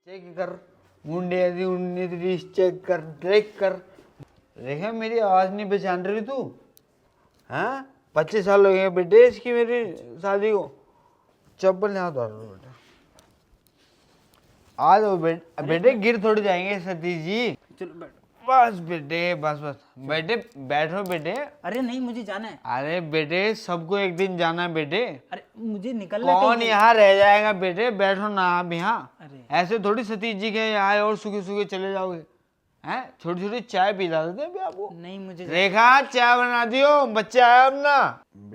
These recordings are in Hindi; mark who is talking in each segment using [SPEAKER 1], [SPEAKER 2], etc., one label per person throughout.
[SPEAKER 1] चेक कर मुंडे यदि उन्नीस चेक कर ट्रेक कर। देखा मेरी आवाज नहीं पहचान रही तू? हाँ 25 साल हो गए बेटे इसकी मेरी शादी को। चप्पल यहाँ उतार लो बेटा। आ जाओ बेटे गिर थोड़ी जाएंगे सतीश जी।
[SPEAKER 2] चलो बैठ।
[SPEAKER 1] बस बेटे बस बस बेटे बैठो बेटे।
[SPEAKER 2] अरे नहीं, मुझे जाना है।
[SPEAKER 1] अरे बेटे सबको एक दिन जाना है बेटे।
[SPEAKER 2] अरे मुझे निकलना है
[SPEAKER 1] कौन
[SPEAKER 2] कहीं।
[SPEAKER 1] यहाँ रह जाएगा बेटे? बैठो ना आप यहाँ।
[SPEAKER 2] अरे
[SPEAKER 1] ऐसे थोड़ी सतीश जी के यहाँ आए और सूखे सूखे चले जाओगे। हैं छोटी छोटी चाय पिला देते हैं अभी आपको।
[SPEAKER 2] नहीं मुझे
[SPEAKER 1] रेखा चाय बना दियो, बच्चा आया अपना।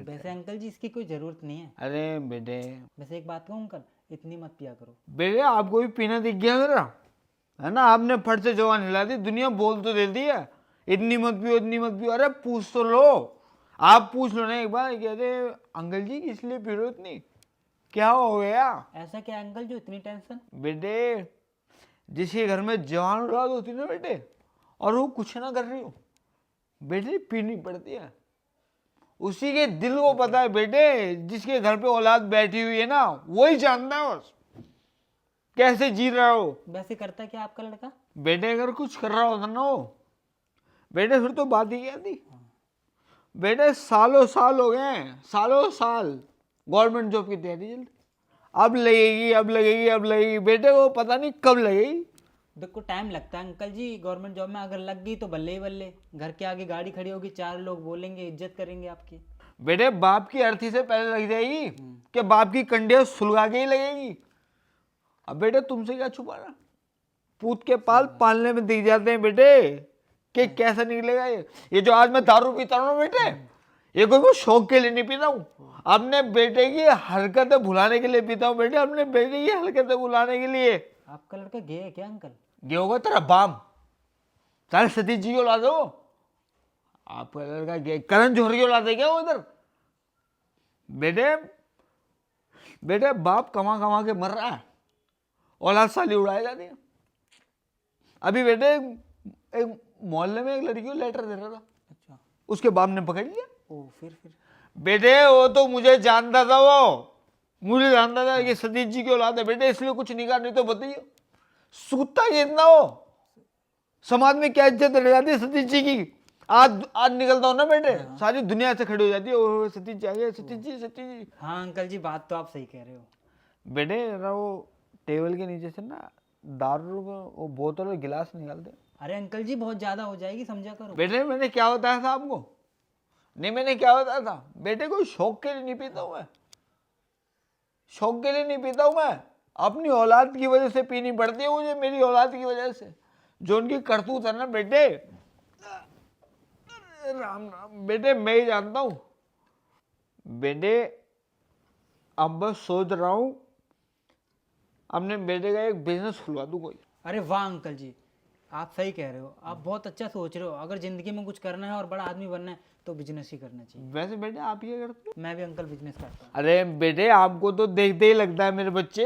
[SPEAKER 2] वैसे अंकल जी इसकी कोई जरूरत नहीं है।
[SPEAKER 1] अरे बेटे
[SPEAKER 2] वैसे एक बात कहूँ अंकल, इतनी मत पिया करो।
[SPEAKER 1] बेटे आपको भी पीना दिख गया मेरा, है ना? आपने फट से जवान हिला दी, दुनिया बोल तो देती है इतनी मत पियो इतनी मत पियो। अरे पूछ तो लो, आप पूछ लो ना एक बार। कहते अंकल जी किस लिए पी रहे हो इतनी, क्या हो गया?
[SPEAKER 2] ऐसा क्या अंकल जो इतनी टेंशन?
[SPEAKER 1] बेटे जिसके घर में जवान औलाद होती है ना बेटे, और वो कुछ ना कर रही हो बेटे, पीनी पड़ती है। उसी के दिल को पता है बेटे, जिसके घर पे औलाद बैठी हुई है ना वही जानता है बस कैसे जी रहा हो।
[SPEAKER 2] वैसे करता क्या आपका लड़का?
[SPEAKER 1] बेटे अगर कुछ कर रहा होता ना वो बेटे फिर तो बात ही क्या थी। बेटे सालों साल हो गए, सालों साल गवर्नमेंट जॉब की तैयारी चलती, अब लगेगी अब लगेगी अब लगेगी। बेटे वो पता नहीं कब लगेगी।
[SPEAKER 2] देखो टाइम लगता है अंकल जी, गवर्नमेंट जॉब में अगर लग गई तो बल्ले ही बल्ले। घर के आगे गाड़ी खड़ी होगी, 4 लोग बोलेंगे, इज्जत करेंगे आपकी।
[SPEAKER 1] बेटे बाप की अर्थी से पहले लग जाएगी कि बाप की कंडिया सुलगा के ही लगेगी। अब बेटे तुमसे क्या छुपाना, पूत के पाल पालने में दिख जाते हैं बेटे कि कैसा निकलेगा ये जो आज मैं दारू पीता हूँ ना बेटे, ये कोई मैं शौक के लिए नहीं पीता हूँ, अपने बेटे की हरकतें भुलाने के लिए पीता हूँ बेटे, अपने बेटे की हरकतें भुलाने के लिए।
[SPEAKER 2] आपका लड़का गे है क्या अंकल?
[SPEAKER 1] ये होगा तेरा बाम, सारे सतीश जी को ला दो। आपका लड़का गे करण जौहर को ला दे क्या वो इधर? बेटे बेटे बाप कमा कमा के मर रहा है, औलाद साली उड़ाई जाती है। अभी बेटे एक मोहल्ले में एक लड़की को लेटर दे रहा था,
[SPEAKER 2] अच्छा।
[SPEAKER 1] उसके बाप ने पकड़ लिया।
[SPEAKER 2] ओ फिर
[SPEAKER 1] बेटे वो तो मुझे जानता था, वो मुझे जानता था कि सतीश जी की औलाद है बेटे, इसलिए कुछ नहीं कहा। नहीं तो बताइए सूता कितना हो, समाज में क्या इज्जत रह जाती है सतीश जी की। आज आज निकलता हूं ना बेटे, सारी दुनिया से खड़ी हो जाती है, ओ सतीश जी आ गए, सतीश जी सतीश जी।
[SPEAKER 2] हाँ अंकल जी, बात तो आप सही कह रहे हो।
[SPEAKER 1] बेटे ना वो टेबल के नीचे से ना दारू का वो बोतल और गिलास निकालते।
[SPEAKER 2] अरे अंकल जी बहुत ज्यादा हो जाएगी, समझा करो।
[SPEAKER 1] बेटे मैंने क्या बताया था आपको? नहीं मैंने क्या बताया था बेटे, कोई शौक के लिए नहीं पीता हूं मैं, शौक के लिए नहीं पीता हूं मैं, अपनी औलाद की वजह से पीनी पड़ती है मुझे, मेरी औलाद की वजह से जो उनकी करतूत है ना बेटे। राम राम बेटे, मैं ही जानता हूं बेटे। अब बस सोच रहा हूं अपने बेटे का एक बिजनेस खुलवा दूं कोई।
[SPEAKER 2] अरे वाह अंकल जी, आप सही कह रहे हो, आप बहुत अच्छा सोच रहे हो। अगर जिंदगी में कुछ करना है और बड़ा आदमी बनना है तो बिजनेस ही करना चाहिए।
[SPEAKER 1] वैसे बेटे आप ये करते हो?
[SPEAKER 2] मैं भी अंकल बिजनेस करता हूँ।
[SPEAKER 1] अरे बेटे आपको तो देखते ही लगता है मेरे बच्चे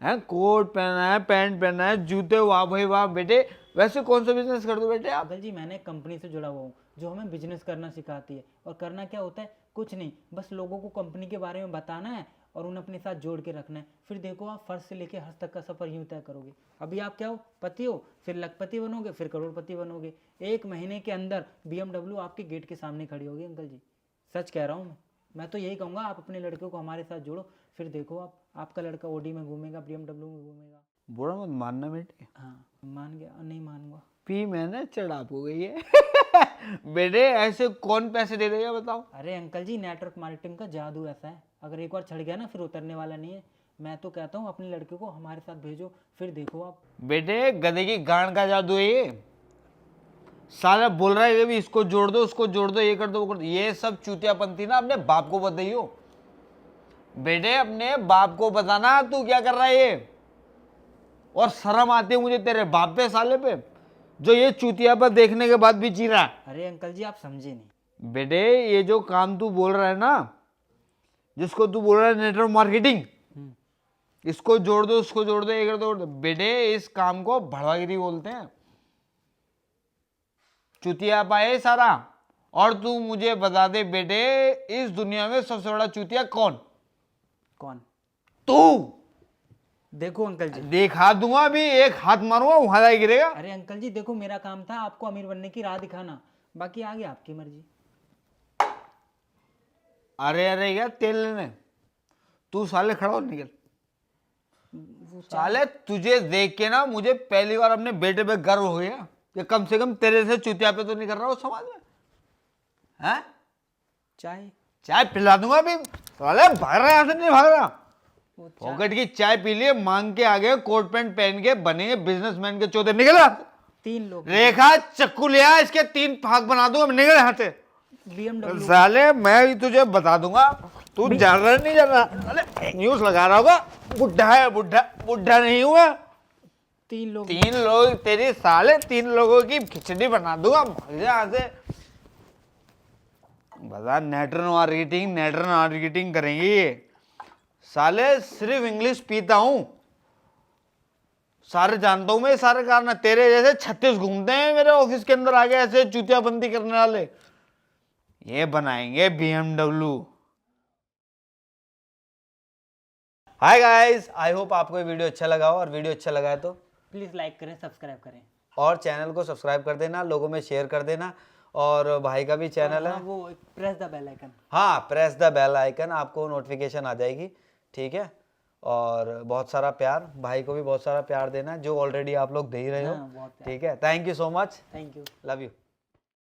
[SPEAKER 1] हैं, कोट पहना है पैंट पहना है जूते, वाह भाई वाह बेटे। वैसे कौन सा बिजनेस कर दो बेटे आप?
[SPEAKER 2] अंकल जी मैंने एक कंपनी से जुड़ा हुआ हूँ जो हमें बिजनेस करना सिखाती है। और करना क्या होता है, कुछ नहीं, बस लोगों को कंपनी के बारे में बताना है और उन्हें अपने साथ जोड़ के रखना है। फिर देखो आप फर्स्ट से लेके हर्ष तक का सफर यूं तय करोगे। अभी आप क्या हो, पति हो, फिर लखपति बनोगे, फिर करोड़पति बनोगे। 1 महीने के अंदर BMW आपके गेट के सामने खड़ी होगी अंकल जी, सच कह रहा हूँ मैं तो यही कहूँगा आप अपने लड़के को हमारे साथ जोड़ो। फिर देखो आप, आपका लड़का OD में घूमेगा, BMW में घूमेगा।
[SPEAKER 1] बुरा मत मानना बेटे,
[SPEAKER 2] हाँ मान गया, नहीं मानूंगा।
[SPEAKER 1] पी मैंने चढ़ाप हो गई है बेटे ऐसे कौन पैसे दे देगा बताओ?
[SPEAKER 2] अरे अंकल जी नेटवर्क मार्केटिंग का जादू ऐसा है, अगर एक बार चढ़ गया ना फिर उतरने वाला नहीं है। मैं तो कहता हूँ अपने लड़के को हमारे साथ भेजो, फिर देखो आप।
[SPEAKER 1] बेटे गधे की गांड का जादू है ये, साला बोल रहा है कि भी इसको जोड़ दो उसको जोड़ दो, ये कर दो वो कर दो। ये सब चूतियापंथी ना अपने बाप को बताइयो बेटे, अपने बाप को बताना तू क्या कर रहा है ये। और शर्म आती है मुझे तेरे बाप पे, साले पे, जो ये चूतिया पर देखने के बाद भी जी रहा है।
[SPEAKER 2] अरे अंकल जी आप समझे नहीं।
[SPEAKER 1] बेटे ये जो काम तू बोल रहा है ना, जिसको तू बोल रहा है नेटवर्क मार्केटिंग, इसको जोड़ दो उसको जोड़ दो ये कर दो बेटे, इस काम को भड़वागिरी बोलते हैं, चुतिया पाए सारा। और तू मुझे बता दे बेटे, इस दुनिया में सबसे बड़ा चुतिया कौन?
[SPEAKER 2] कौन?
[SPEAKER 1] तू।
[SPEAKER 2] देखो अंकल जी,
[SPEAKER 1] दिखा दूंगा अभी, एक हाथ मारूंगा वहां जाके गिरेगा।
[SPEAKER 2] अरे अंकल जी देखो, मेरा काम था आपको अमीर बनने की राह दिखाना, बाकी आगे आपकी मर्जी।
[SPEAKER 1] अरे अरे यार तेल लेने, तू साले खड़ा हो निकल।
[SPEAKER 2] वो
[SPEAKER 1] साले तुझे देख के ना मुझे पहली बार अपने बेटे पे गर्व हो गया कि कम से कम तेरे से चुतिया पे तो नहीं कर रहा हो समाज में। हैं?
[SPEAKER 2] चाय,
[SPEAKER 1] चाय पिला दूंगा अभी। साले भाग रहा, यहाँ से नहीं भाग रहा।
[SPEAKER 2] वो
[SPEAKER 1] पॉकेट की चाय पी लिए, मांग के आगे कोट पैंट पहन के बने बिजनेसमैन के चौथे, निकला।
[SPEAKER 2] 3 लोग,
[SPEAKER 1] रेखा चक्कू लिया, इसके 3 भाग बना दूंगा, निकल यहाँ से।
[SPEAKER 2] BMW,
[SPEAKER 1] साले मैं ही तुझे बता दूंगा, तू जान रहा नहीं जान रहा। अरे न्यूज लगा रहा होगा, बुढ़ा है, बुढ़ा बुढ़ा नहीं हुआ।
[SPEAKER 2] 3 लोग,
[SPEAKER 1] 3 लोग तेरी साले 3 लोगों की खिचड़ी बना दूंगा, भाग जा यहाँ से। बता नेटर मार्केटिंग करेंगी ये। साले सिर्फ इंग्लिश पीता हूं, सारे जानता हूं मैं, सारे कारण तेरे जैसे 36 घूमते हैं मेरे ऑफिस के अंदर आगे ऐसे चूतियाबंदी करने वाले। ये बनाएंगे BMW। Hi guys, I hope आपको ये वीडियो अच्छा लगा हो, और वीडियो अच्छा लगा है तो
[SPEAKER 2] प्लीज लाइक करें, सब्सक्राइब करें,
[SPEAKER 1] और चैनल को सब्सक्राइब कर देना, लोगों में शेयर कर देना। और भाई का भी चैनल है,
[SPEAKER 2] हाँ, वो प्रेस द बेल आइकन।
[SPEAKER 1] हाँ प्रेस द बेल आइकन, आपको नोटिफिकेशन आ जाएगी, ठीक है। और बहुत सारा प्यार, भाई को भी बहुत सारा प्यार देना, जो ऑलरेडी आप लोग दे ही रहे हो,
[SPEAKER 2] हाँ, बहुत प्यार।
[SPEAKER 1] ठीक है। Thank you so much,
[SPEAKER 2] thank you.
[SPEAKER 1] Love you.